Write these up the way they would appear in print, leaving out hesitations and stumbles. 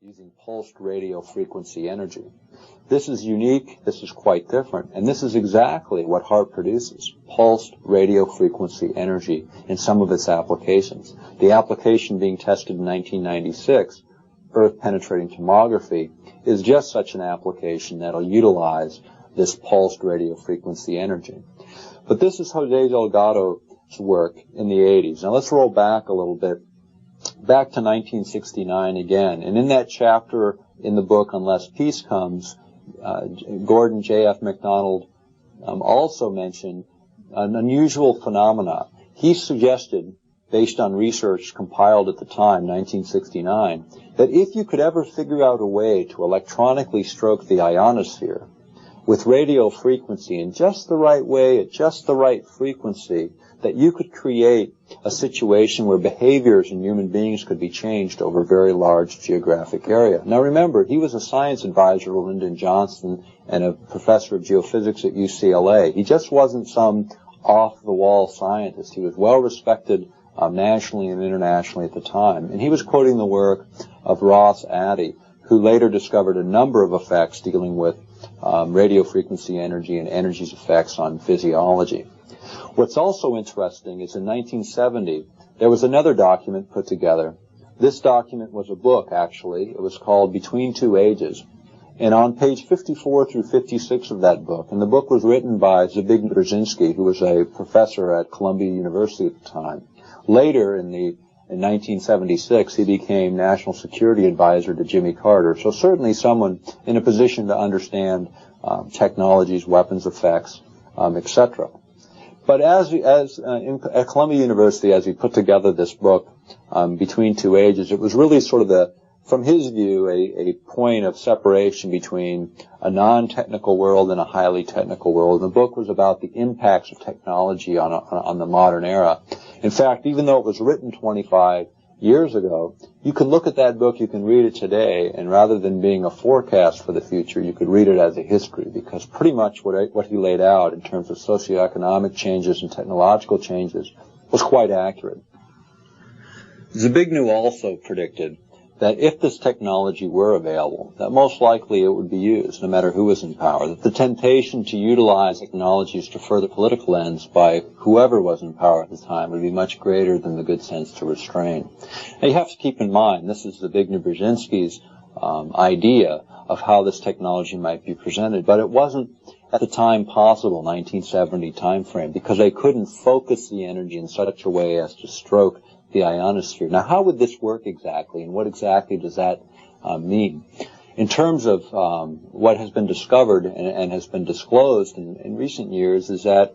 using pulsed radio frequency energy. This is unique, this is quite different, and this is exactly what HAARP produces, pulsed radio frequency energy in some of its applications. The application being tested in 1996, earth-penetrating tomography, is just such an application that will utilize this pulsed radio frequency energy. But this is Jose Delgado's work in the 80s. Now let's roll back a little bit, back to 1969 again. And in that chapter in the book, Unless Peace Comes, Gordon J.F. MacDonald also mentioned an unusual phenomena. He suggested, based on research compiled at the time, 1969, that if you could ever figure out a way to electronically stroke the ionosphere with radio frequency in just the right way, at just the right frequency, that you could create a situation where behaviors in human beings could be changed over a very large geographic area. Now remember, he was a science advisor to Lyndon Johnson and a professor of geophysics at UCLA. He just wasn't some off-the-wall scientist. He was well-respected nationally and internationally at the time. And he was quoting the work of Ross Addy, who later discovered a number of effects dealing with radio frequency energy and energy's effects on physiology. What's also interesting is in 1970, there was another document put together. This document was a book, actually. It was called Between Two Ages. And on page 54 through 56 of that book, and the book was written by Zbigniew Brzezinski, who was a professor at Columbia University at the time. Later, in 1976, he became National Security Advisor to Jimmy Carter. So certainly someone in a position to understand technologies, weapons effects, etc. But at Columbia University, as he put together this book, Between Two Ages, it was really sort of from his view, a point of separation between a non-technical world and a highly technical world. And the book was about the impacts of technology on the modern era. In fact, even though it was written 25 years ago, you can look at that book, you can read it today, and rather than being a forecast for the future, you could read it as a history, because pretty much what he laid out in terms of socioeconomic changes and technological changes was quite accurate. Zbigniew also predicted that if this technology were available, that most likely it would be used, no matter who was in power, that the temptation to utilize technologies to further political ends by whoever was in power at the time would be much greater than the good sense to restrain. Now you have to keep in mind, this is Zbigniew Brzezinski's idea of how this technology might be presented, but it wasn't at the time possible, 1970 time frame, because they couldn't focus the energy in such a way as to stroke the ionosphere. Now, how would this work exactly, and what exactly does that mean? In terms of what has been discovered and has been disclosed in recent years is that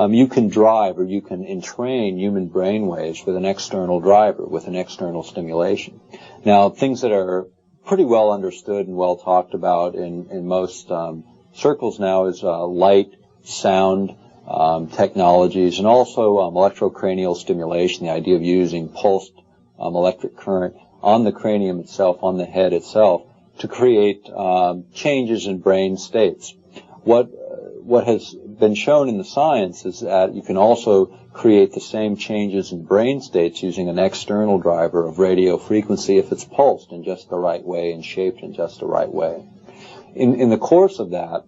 you can drive or you can entrain human brain waves with an external driver, with an external stimulation. Now, things that are pretty well understood and well talked about in most circles now is light, sound, technologies, and also electrocranial stimulation, the idea of using pulsed electric current on the cranium itself, on the head itself, to create changes in brain states. What has been shown in the science is that you can also create the same changes in brain states using an external driver of radio frequency if it's pulsed in just the right way and shaped in just the right way. In the course of that,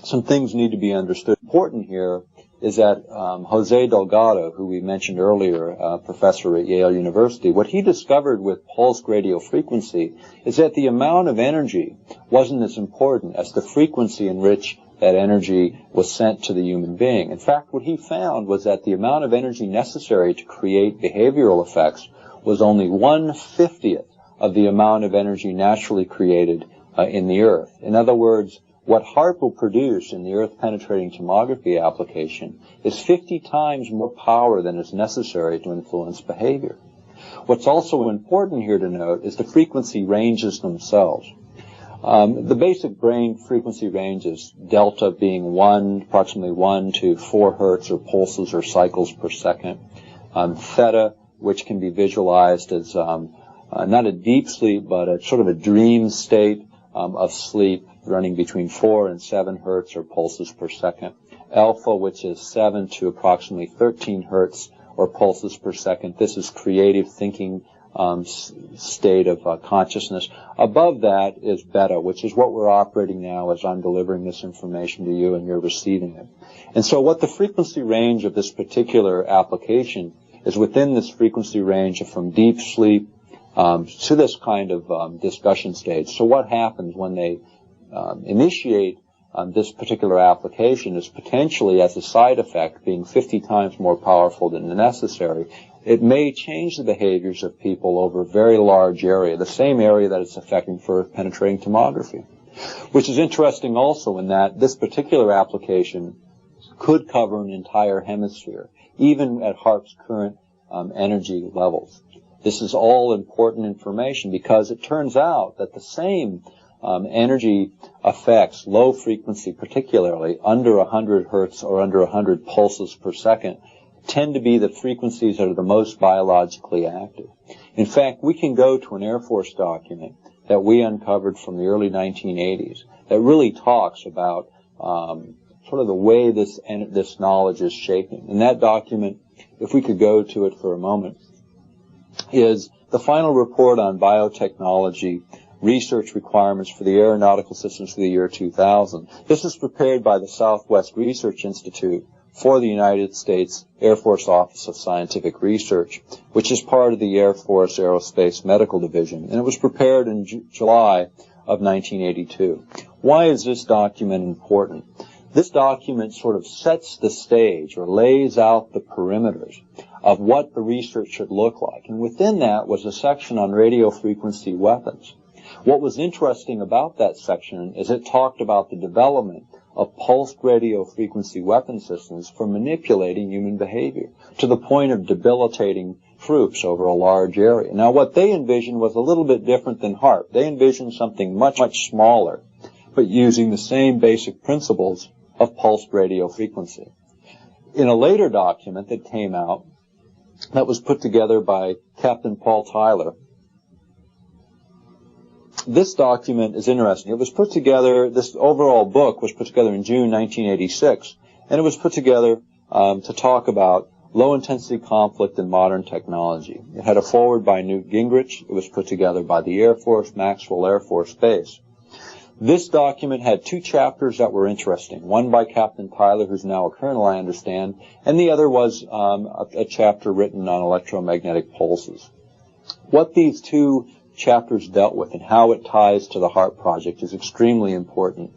some things need to be understood. Important here is that Jose Delgado, who we mentioned earlier, a professor at Yale University, what he discovered with pulsed radio frequency is that the amount of energy wasn't as important as the frequency in which that energy was sent to the human being. In fact, what he found was that the amount of energy necessary to create behavioral effects was only 1/50th of the amount of energy naturally created in the Earth. In other words, what HAARP will produce in the earth-penetrating tomography application is 50 times more power than is necessary to influence behavior. What's also important here to note is the frequency ranges themselves. The basic brain frequency ranges, delta being approximately 1 to 4 hertz or pulses or cycles per second. Theta, which can be visualized as not a deep sleep, but a sort of a dream state of sleep, running between 4 and 7 hertz or pulses per second. Alpha, which is 7 to approximately 13 hertz or pulses per second. This is creative thinking, state of consciousness. Above that is beta, which is what we're operating now as I'm delivering this information to you and you're receiving it. And so what the frequency range of this particular application is within this frequency range from deep sleep to this kind of discussion stage. So what happens when they initiate this particular application is potentially, as a side effect, being 50 times more powerful than necessary. It may change the behaviors of people over a very large area, the same area that it's affecting for penetrating tomography, which is interesting also in that this particular application could cover an entire hemisphere, even at HAARP's current energy levels. This is all important information because it turns out that the same energy effects, low frequency particularly, under 100 hertz or under 100 pulses per second, tend to be the frequencies that are the most biologically active. In fact, we can go to an Air Force document that we uncovered from the early 1980s that really talks about sort of the way this knowledge is shaping. And that document, if we could go to it for a moment, is the final report on biotechnology research requirements for the aeronautical systems for the year 2000. This is prepared by the Southwest Research Institute for the United States Air Force Office of Scientific Research, which is part of the Air Force Aerospace Medical Division, and it was prepared in July of 1982. Why is this document important? This document sort of sets the stage or lays out the perimeters of what the research should look like, and within that was a section on radio frequency weapons. What was interesting about that section is it talked about the development of pulsed radio frequency weapon systems for manipulating human behavior to the point of debilitating troops over a large area. Now, what they envisioned was a little bit different than HAARP. They envisioned something much, much smaller, but using the same basic principles of pulsed radio frequency. In a later document that came out, that was put together by Captain Paul Tyler, this document is interesting. It was put together, this overall book was put together in June 1986, and it was put together to talk about low-intensity conflict in modern technology. It had a foreword by Newt Gingrich. It was put together by the Air Force, Maxwell Air Force Base. This document had two chapters that were interesting. One by Captain Tyler, who's now a colonel, I understand, and the other was a chapter written on electromagnetic pulses. What these two chapters dealt with and how it ties to the HAARP project is extremely important.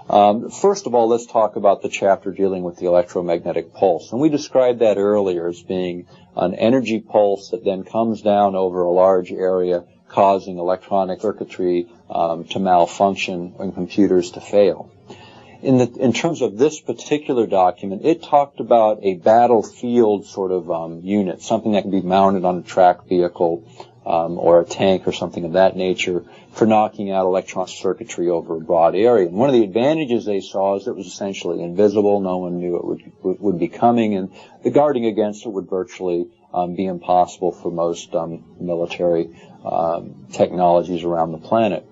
First of all, let's talk about the chapter dealing with the electromagnetic pulse. And we described that earlier as being an energy pulse that then comes down over a large area, causing electronic circuitry to malfunction and computers to fail. In terms of this particular document, it talked about a battlefield sort of unit, something that can be mounted on a tracked vehicle or a tank or something of that nature for knocking out electronic circuitry over a broad area. And one of the advantages they saw is it was essentially invisible. No one knew it would be coming, and the guarding against it would virtually be impossible for most military technologies around the planet.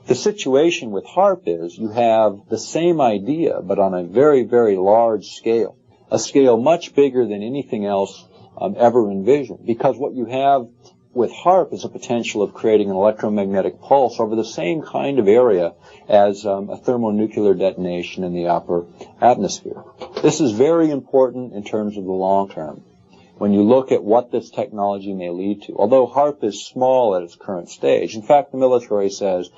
The situation with HAARP is you have the same idea, but on a very, very large scale, a scale much bigger than anything else ever envisioned, because what you have with HAARP is a potential of creating an electromagnetic pulse over the same kind of area as a thermonuclear detonation in the upper atmosphere. This is very important in terms of the long term. When you look at what this technology may lead to, although HAARP is small at its current stage, in fact, the military says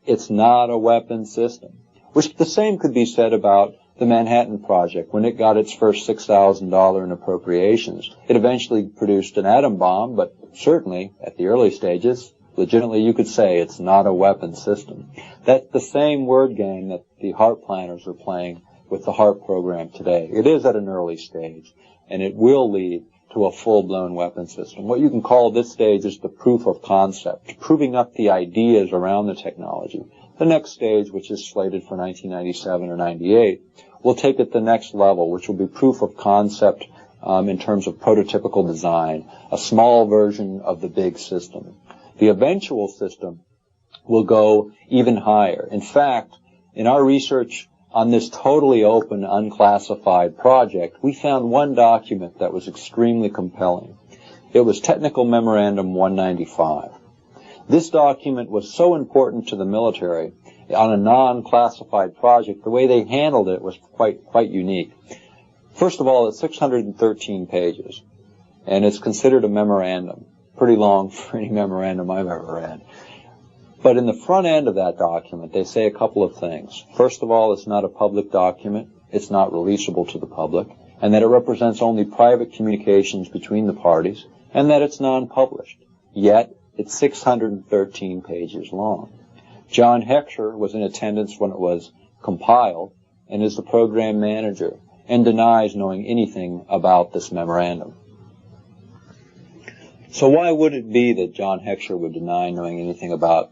it's not a weapon system, which the same could be said about the Manhattan Project. When it got its first $6,000 in appropriations, it eventually produced an atom bomb, but certainly at the early stages, legitimately you could say it's not a weapon system. That's the same word game that the HAARP planners are playing with the HAARP program today. It is at an early stage, and it will lead to a full-blown weapon system. What you can call this stage is the proof of concept, proving up the ideas around the technology. The next stage, which is slated for 1997 or 98, will take it the next level, which will be proof of concept in terms of prototypical design, a small version of the big system. The eventual system will go even higher. In fact, in our research on this totally open, unclassified project, we found one document that was extremely compelling. It was Technical Memorandum 195. This document was so important to the military on a non-classified project. The way they handled it was quite unique. First of all, it's 613 pages, and it's considered a memorandum. Pretty long for any memorandum I've ever read. But in the front end of that document, they say a couple of things. First of all, it's not a public document. It's not releasable to the public, and that it represents only private communications between the parties, and that it's non-published. Yet, it's 613 pages long. John Heckscher was in attendance when it was compiled and is the program manager and denies knowing anything about this memorandum. So why would it be that John Heckscher would deny knowing anything about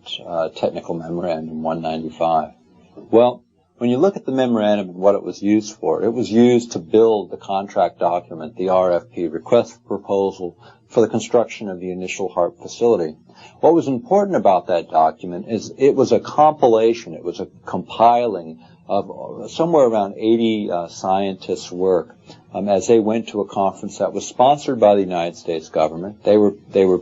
Technical Memorandum 195? Well, when you look at the memorandum and what it was used for, it was used to build the contract document, the RFP, Request for Proposal, for the construction of the initial HAARP facility. What was important about that document is it was a compilation, it was a compiling of somewhere around 80 scientists' work as they went to a conference that was sponsored by the United States government. They were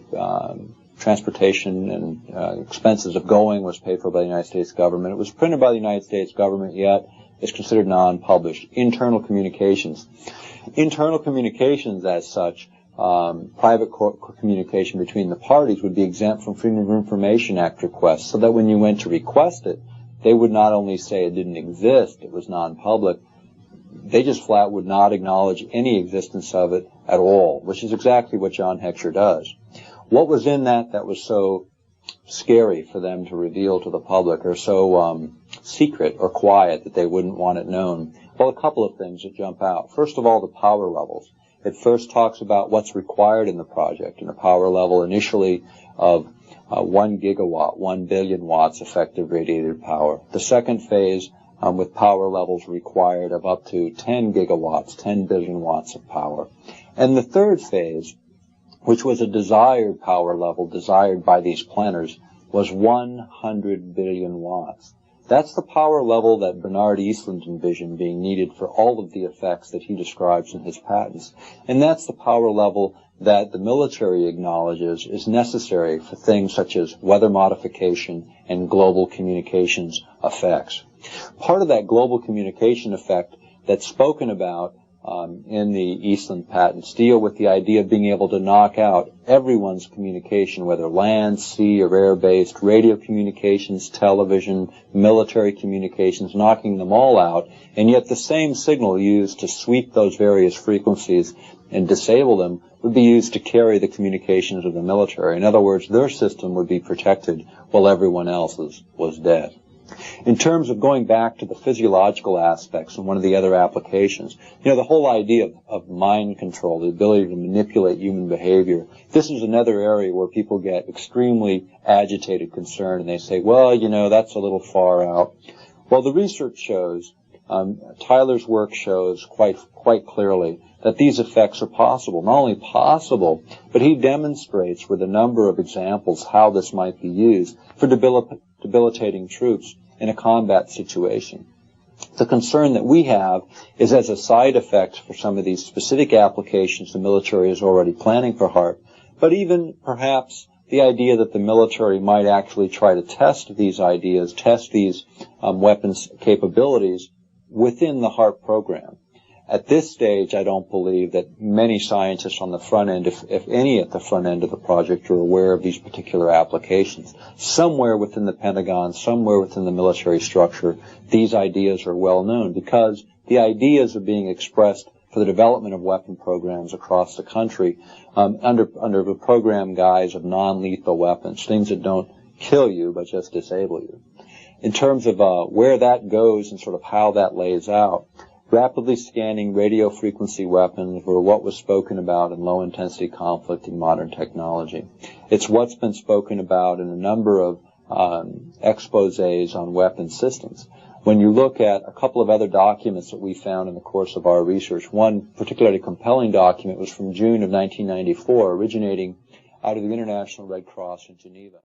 transportation and expenses of going was paid for by the United States government. It was printed by the United States government, yet it's considered non-published. Internal communications. Internal communications, as such, private communication between the parties would be exempt from Freedom of Information Act requests, so that when you went to request it, they would not only say it didn't exist, it was non-public, they just flat would not acknowledge any existence of it at all, which is exactly what John Heckscher does. What was in that was so scary for them to reveal to the public, or so secret or quiet that they wouldn't want it known? Well, a couple of things that jump out. First of all, the power levels. It first talks about what's required in the project, and a power level initially of 1 gigawatt, 1 billion watts effective radiated power. The second phase with power levels required of up to 10 gigawatts, 10 billion watts of power. And the third phase, which was a desired power level desired by these planners, was 100 billion watts. That's the power level that Bernard Eastland envisioned being needed for all of the effects that he describes in his patents. And that's the power level that the military acknowledges is necessary for things such as weather modification and global communications effects. Part of that global communication effect that's spoken about in the Eastland patents deal with the idea of being able to knock out everyone's communication, whether land, sea, or air-based, radio communications, television, military communications, knocking them all out, and yet the same signal used to sweep those various frequencies and disable them would be used to carry the communications of the military. In other words, their system would be protected while everyone else's was dead. In terms of going back to the physiological aspects and one of the other applications, the whole idea of mind control, the ability to manipulate human behavior, this is another area where people get extremely agitated, concerned, and they say, well, that's a little far out. Well, the research shows, Tyler's work shows quite clearly that these effects are possible. Not only possible, but he demonstrates with a number of examples how this might be used for debilitating troops in a combat situation. The concern that we have is as a side effect for some of these specific applications the military is already planning for HAARP, but even perhaps the idea that the military might actually try to test these ideas, test these weapons capabilities within the HAARP program. At this stage, I don't believe that many scientists on the front end, if any at the front end of the project, are aware of these particular applications. Somewhere within the Pentagon, somewhere within the military structure, these ideas are well known because the ideas are being expressed for the development of weapon programs across the country under the program guise of non-lethal weapons, things that don't kill you but just disable you. In terms of where that goes and sort of how that lays out, rapidly scanning radio frequency weapons were what was spoken about in low-intensity conflict in modern technology. It's what's been spoken about in a number of exposés on weapon systems. When you look at a couple of other documents that we found in the course of our research, one particularly compelling document was from June of 1994, originating out of the International Red Cross in Geneva.